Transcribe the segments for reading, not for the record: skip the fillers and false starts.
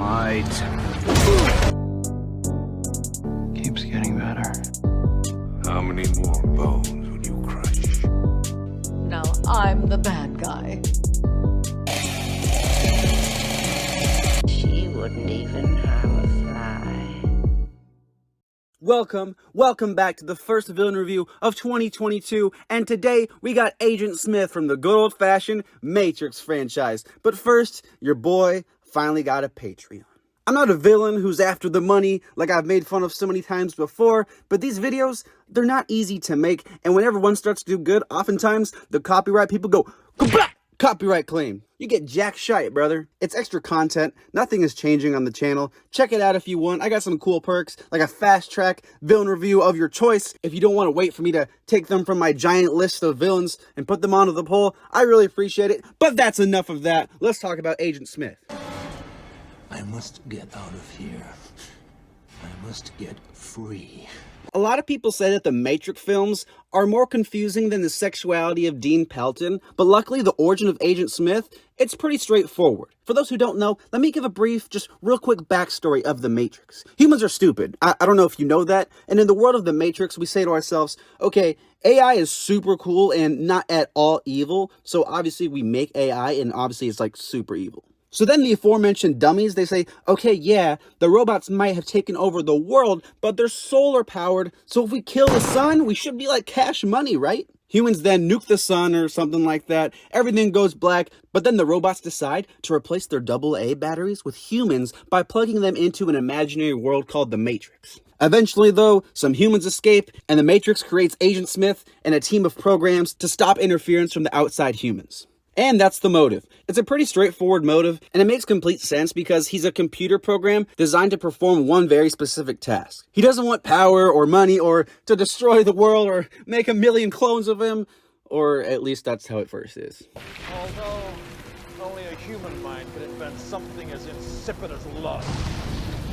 might. Keeps getting better. How many more bones will you crush? Now I'm the bad guy. She wouldn't even harm a fly. Welcome back to the first villain review of 2022, and today we got Agent Smith from the good old-fashioned Matrix franchise. But first, your boy finally got a Patreon. I'm not a villain who's after the money like I've made fun of so many times before, but these videos, they're not easy to make, and whenever one starts to do good, oftentimes the copyright people go, "Kablah!" Copyright claim. You get jack shite, brother. It's extra content. Nothing is changing on the channel. Check it out if you want. I got some cool perks, like a fast track villain review of your choice. If you don't want to wait for me to take them from my giant list of villains and put them onto the poll, I really appreciate it. But that's enough of that. Let's talk about Agent Smith. I must get out of here. I must get free. A lot of people say that the Matrix films are more confusing than the sexuality of Dean Pelton, but luckily the origin of Agent Smith, it's pretty straightforward. For those who don't know, let me give a brief, just real quick backstory of the Matrix. Humans are stupid. I don't know if you know that, and in the world of the Matrix, we say to ourselves, okay, AI is super cool and not at all evil, so obviously we make AI and obviously it's like super evil. So then the aforementioned dummies, they say, okay, yeah, the robots might have taken over the world, but they're solar powered, so if we kill the sun, we should be like cash money, right? Humans then nuke the sun or something like that, everything goes black, but then the robots decide to replace their AA batteries with humans by plugging them into an imaginary world called the Matrix. Eventually, though, some humans escape, and the Matrix creates Agent Smith and a team of programs to stop interference from the outside humans. And that's the motive. It's a pretty straightforward motive, and it makes complete sense because he's a computer program designed to perform one very specific task. He doesn't want power or money or to destroy the world or make a million clones of him, or at least that's how it first is. Although only a human mind could invent something as insipid as love.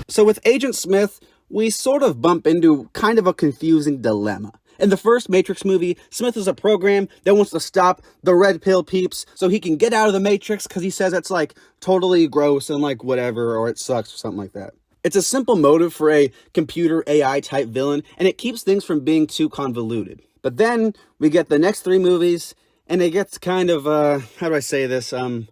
So with Agent Smith, we sort of bump into kind of a confusing dilemma. In the first Matrix movie, Smith is a program that wants to stop the red pill peeps so he can get out of the Matrix because he says it's like totally gross and like whatever, or it sucks or something like that. It's a simple motive for a computer AI type villain, and it keeps things from being too convoluted. But then we get the next three movies, and it gets kind of, how do I say this, a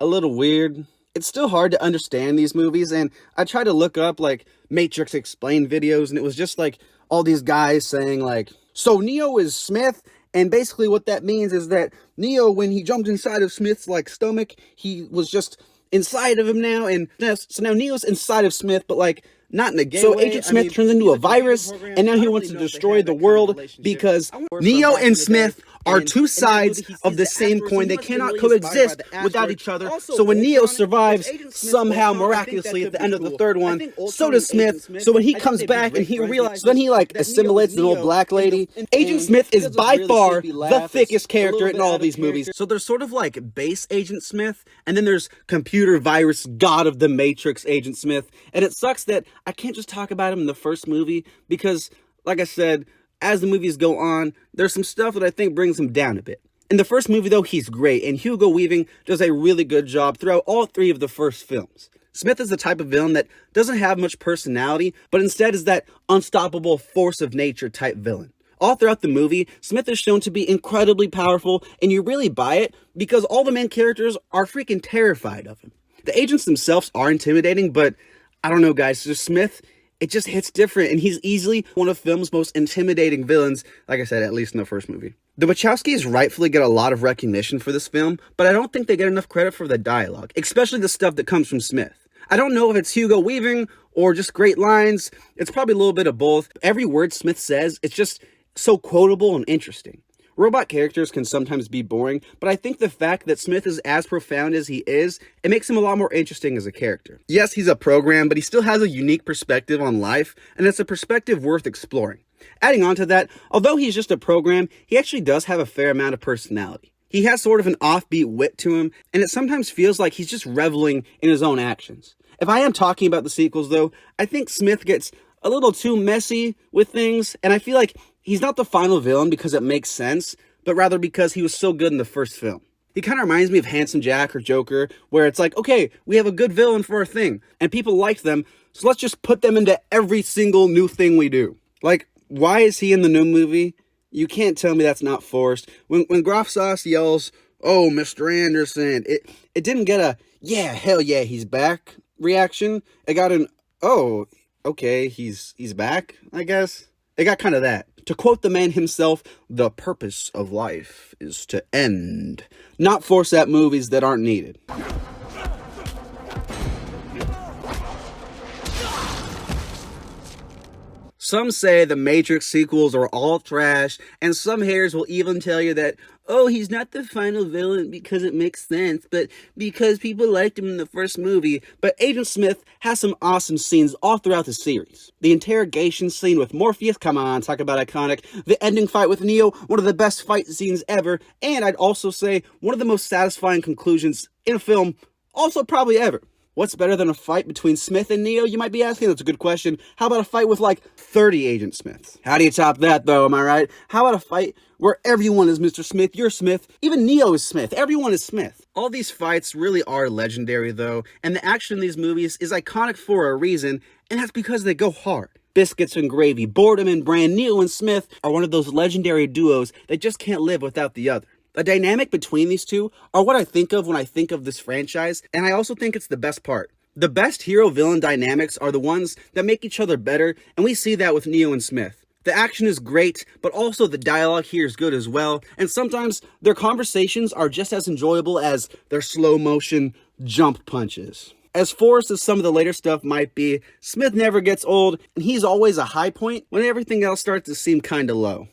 little weird. It's still hard to understand these movies, and I tried to look up like Matrix Explained videos, and it was just like all these guys saying like, so Neo is Smith, and basically what that means is that Neo, when he jumped inside of Smith's like stomach, he was just inside of him now, and so now Neo's inside of Smith, but like not in a gay way. So Agent Smith turns into a virus, and now he wants to destroy the world because Neo and Smith are two sides of the same coin. They cannot coexist without each other. So when Neo survives somehow miraculously at the end of the third one, so does Smith. So when he comes back and he realizes, then he like assimilates an old black lady. Agent Smith is by far the thickest character in all of these movies. So there's sort of like base Agent Smith, and then there's computer virus god of the Matrix Agent Smith. And it sucks that I can't just talk about him in the first movie because, like I said, as the movies go on, there's some stuff that I think brings him down a bit. In the first movie, though, he's great, and Hugo Weaving does a really good job throughout all three of the first films. Smith is the type of villain that doesn't have much personality, but instead is that unstoppable force of nature type villain. All throughout the movie, Smith is shown to be incredibly powerful, and you really buy it because all the main characters are freaking terrified of him. The agents themselves are intimidating, but I don't know, guys, so Smith, it just hits different, and he's easily one of film's most intimidating villains, like I said, at least in the first movie. The Wachowskis rightfully get a lot of recognition for this film, but I don't think they get enough credit for the dialogue, especially the stuff that comes from Smith. I don't know if it's Hugo Weaving or just great lines. It's probably a little bit of both. Every word Smith says, it's just so quotable and interesting. Robot characters can sometimes be boring, but I think the fact that Smith is as profound as he is, it makes him a lot more interesting as a character. Yes, he's a program, but he still has a unique perspective on life, and it's a perspective worth exploring. Adding on to that, although he's just a program, he actually does have a fair amount of personality. He has sort of an offbeat wit to him, and it sometimes feels like he's just reveling in his own actions. If I am talking about the sequels, though, I think Smith gets a little too messy with things, and I feel like he's not the final villain because it makes sense, but rather because he was so good in the first film. He kind of reminds me of Handsome Jack or Joker, where it's like, okay, we have a good villain for our thing, and people like them, so let's just put them into every single new thing we do. Like, why is he in the new movie? You can't tell me that's not forced. When Groff Sauce yells, "Oh, Mr. Anderson," it didn't get a, "Yeah, hell yeah, he's back" reaction. It got an, "Oh, okay, he's back," I guess. It got kind of that. To quote the man himself, the purpose of life is to end, not force at movies that aren't needed. Some say the Matrix sequels are all trash, and some haters will even tell you that, oh, he's not the final villain because it makes sense, but because people liked him in the first movie. But Agent Smith has some awesome scenes all throughout the series. The interrogation scene with Morpheus, come on, talk about iconic. The ending fight with Neo, one of the best fight scenes ever, and I'd also say one of the most satisfying conclusions in a film, also probably ever. What's better than a fight between Smith and Neo, you might be asking? That's a good question. How about a fight with like 30 Agent Smiths? How do you top that though, am I right? How about a fight where everyone is Mr. Smith, you're Smith, even Neo is Smith, everyone is Smith? All these fights really are legendary though, and the action in these movies is iconic for a reason, and that's because they go hard. Biscuits and Gravy, Boredom and Brand, Neo and Smith are one of those legendary duos that just can't live without the other. The dynamic between these two are what I think of when I think of this franchise, and I also think it's the best part. The best hero-villain dynamics are the ones that make each other better, and we see that with Neo and Smith. The action is great, but also the dialogue here is good as well, and sometimes their conversations are just as enjoyable as their slow-motion jump punches. As forced as some of the later stuff might be, Smith never gets old, and he's always a high point when everything else starts to seem kinda low.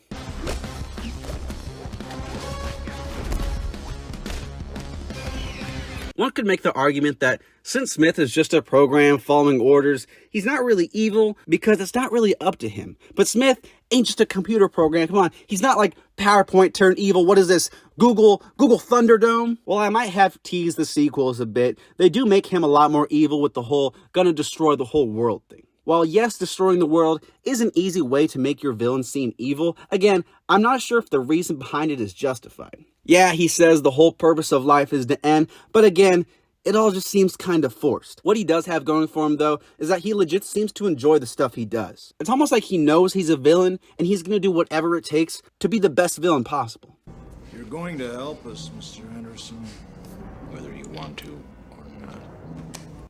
One could make the argument that since Smith is just a program following orders, he's not really evil because it's not really up to him. But Smith ain't just a computer program. Come on, he's not like PowerPoint turned evil. What is this? Google Thunderdome? Well, I might have teased the sequels a bit. They do make him a lot more evil with the whole gonna destroy the whole world thing. While yes, destroying the world is an easy way to make your villain seem evil, again, I'm not sure if the reason behind it is justified. Yeah, he says the whole purpose of life is to end, but again, it all just seems kind of forced. What he does have going for him, though, is that he legit seems to enjoy the stuff he does. It's almost like he knows he's a villain, and he's gonna do whatever it takes to be the best villain possible. You're going to help us, Mr. Anderson. Whether you want to or not.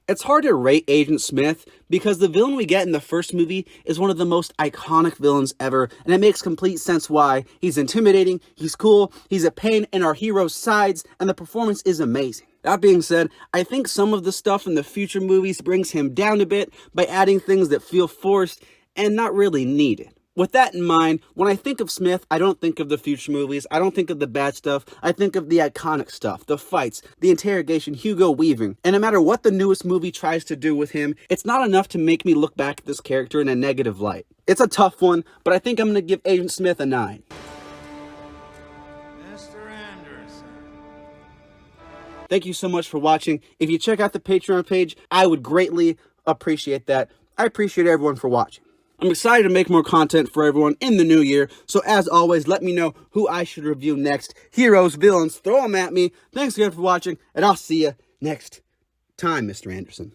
It's hard to rate Agent Smith because the villain we get in the first movie is one of the most iconic villains ever, and it makes complete sense why. He's intimidating, he's cool, he's a pain in our hero's sides, and the performance is amazing. That being said, I think some of the stuff in the future movies brings him down a bit by adding things that feel forced and not really needed. With that in mind, when I think of Smith, I don't think of the future movies, I don't think of the bad stuff, I think of the iconic stuff, the fights, the interrogation, Hugo Weaving. And no matter what the newest movie tries to do with him, it's not enough to make me look back at this character in a negative light. It's a tough one, but I think I'm going to give Agent Smith a 9. Mr. Anderson. Thank you so much for watching. If you check out the Patreon page, I would greatly appreciate that. I appreciate everyone for watching. I'm excited to make more content for everyone in the new year, so as always, let me know who I should review next. Heroes, villains, throw them at me. Thanks again for watching, and I'll see you next time, Mr. Anderson.